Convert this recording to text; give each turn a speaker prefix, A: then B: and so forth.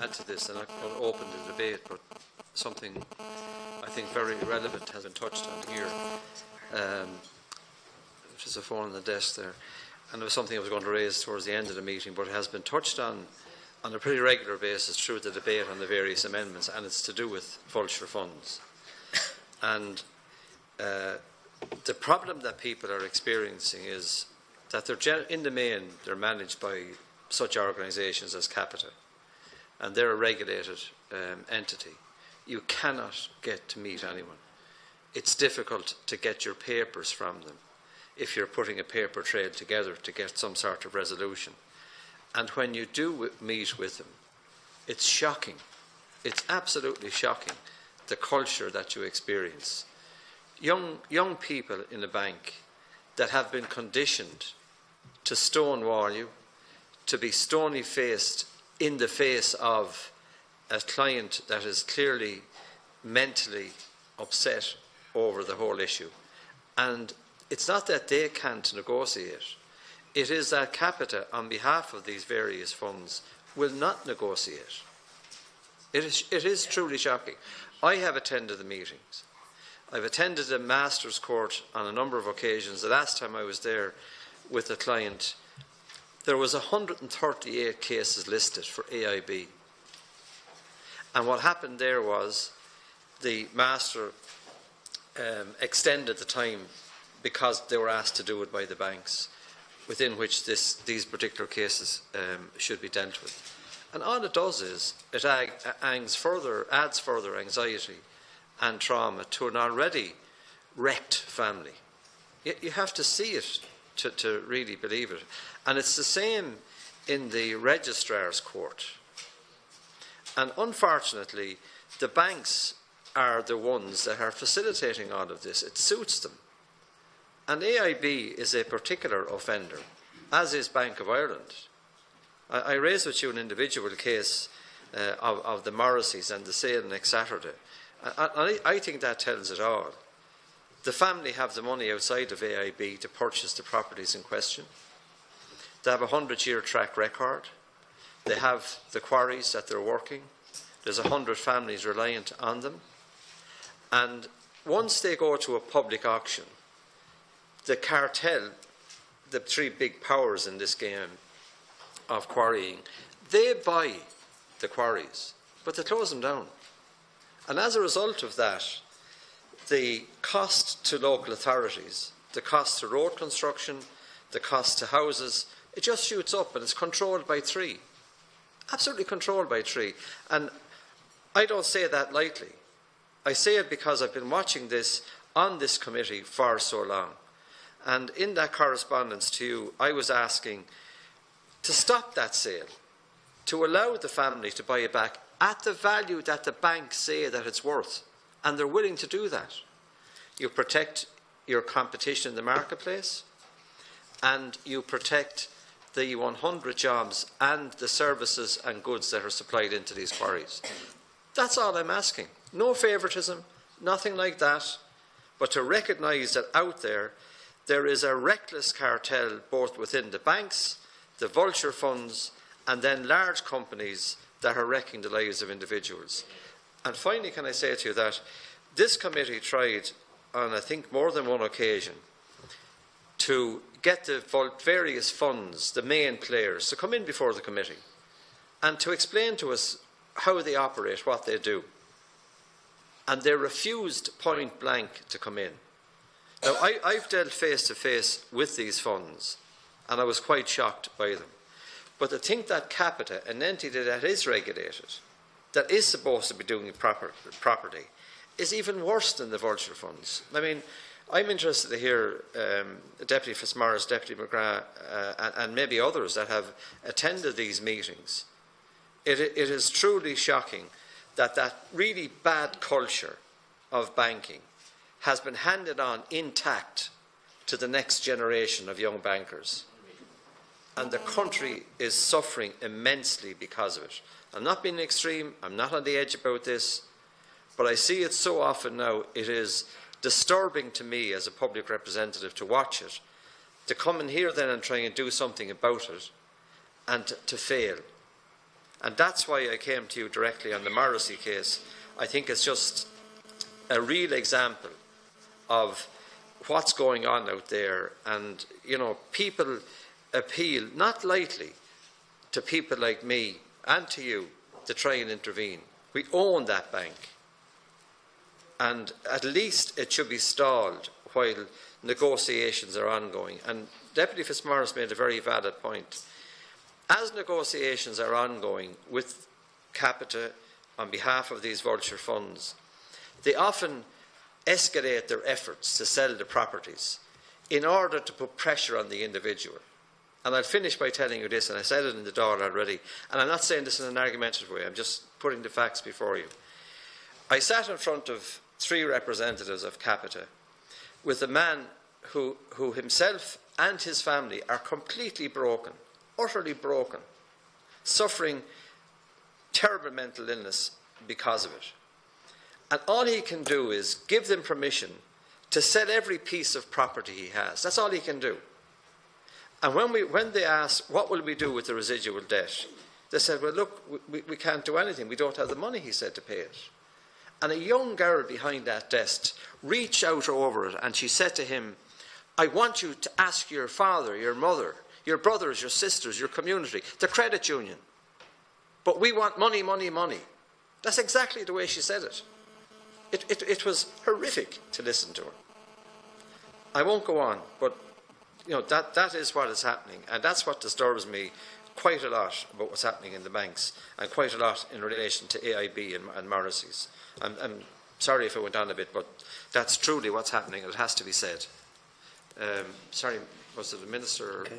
A: add to this, and I'm not going to open the debate, but something I think very relevant has been touched on here, which is a phone on the desk there. And it was something I was going to raise towards the end of the meeting, but it has been touched on a pretty regular basis through the debate on the various amendments, and it's to do with vulture funds. And the problem that people are experiencing is that in the main they're managed by such organisations as Capita, and they're a regulated entity. You cannot get to meet anyone. It's difficult to get your papers from them if you're putting a paper trail together to get some sort of resolution. And when you do meet with them, it's shocking. It's absolutely shocking, the culture that you experience. Young people in a bank that have been conditioned to stonewall you, to be stony-faced in the face of a client that is clearly mentally upset over the whole issue. And it's not that they can't negotiate. It is that Capita, on behalf of these various funds, will not negotiate. It is truly shocking. I have attended the meetings. I've attended the Masters Court on a number of occasions. The last time I was there with a client, there was 138 cases listed for AIB. And what happened there was the Master extended the time because they were asked to do it by the banks within which these particular cases should be dealt with. And all it does is it adds further anxiety and trauma to an already wrecked family. You have to see it to really believe it. And it's the same in the Registrar's Court. And unfortunately, the banks are the ones that are facilitating all of this. It suits them. And AIB is a particular offender, as is Bank of Ireland. I raised with you an individual case of the Morrisseys and the sale next Saturday. I think that tells it all. The family have the money outside of AIB to purchase the properties in question. They have a 100-year track record. They have the quarries that they're working. There's 100 families reliant on them. And once they go to a public auction, the cartel, the three big powers in this game of quarrying, they buy the quarries, but they close them down. And as a result of that, the cost to local authorities, the cost to road construction, the cost to houses, it just shoots up, and it's controlled by three. Absolutely controlled by three. And I don't say that lightly. I say it because I've been watching this on this committee for so long. And in that correspondence to you, I was asking to stop that sale, to allow the family to buy it back at the value that the banks say that it's worth. And they're willing to do that. You protect your competition in the marketplace, and you protect the 100 jobs and the services and goods that are supplied into these quarries. That's all I'm asking. No favouritism, nothing like that, but to recognise that out there is a reckless cartel both within the banks, the vulture funds, and then large companies that are wrecking the lives of individuals. And finally, can I say to you that this committee tried on, I think, more than one occasion to get the various funds, the main players, to come in before the committee and to explain to us how they operate, what they do. And they refused point blank to come in. Now, I've dealt face to face with these funds, and I was quite shocked by them. But to think that Capita, an entity that is regulated, that is supposed to be doing it properly, is even worse than the vulture funds. I mean, I'm interested to hear Deputy Fitzmaurice, Deputy McGrath, and maybe others that have attended these meetings. It is truly shocking that that really bad culture of banking has been handed on intact to the next generation of young bankers. And the country is suffering immensely because of it. I'm not being extreme, I'm not on the edge about this, but I see it so often now. It is disturbing to me as a public representative to watch it, to come in here then and try and do something about it, and to fail. And that's why I came to you directly on the Morrissey case. I think it's just a real example of what's going on out there. And, you know, people appeal, not lightly, to people like me and to you to try and intervene. We own that bank. And at least it should be stalled while negotiations are ongoing. And Deputy Fitzmaurice made a very valid point. As negotiations are ongoing with Capita on behalf of these vulture funds, they often escalate their efforts to sell the properties in order to put pressure on the individual. And I'll finish by telling you this, and I said it in the Dáil already, and I'm not saying this in an argumentative way, I'm just putting the facts before you. I sat in front of 3 representatives of Capita with a man who himself and his family are completely broken, utterly broken, suffering terrible mental illness because of it. And all he can do is give them permission to sell every piece of property he has. That's all he can do. And when they asked, what will we do with the residual debt? They said, well, look, we can't do anything. We don't have the money, he said, to pay it. And a young girl behind that desk reached out over it, and she said to him, I want you to ask your father, your mother, your brothers, your sisters, your community, the credit union. But we want money, money, money. That's exactly the way she said it. It was horrific to listen to her. I won't go on, but you know, that is what is happening, and that's what disturbs me quite a lot about what's happening in the banks, and quite a lot in relation to AIB and Morrissey's. I'm sorry if I went on a bit, but that's truly what's happening. It has to be said. Sorry, was it the Minister? Okay.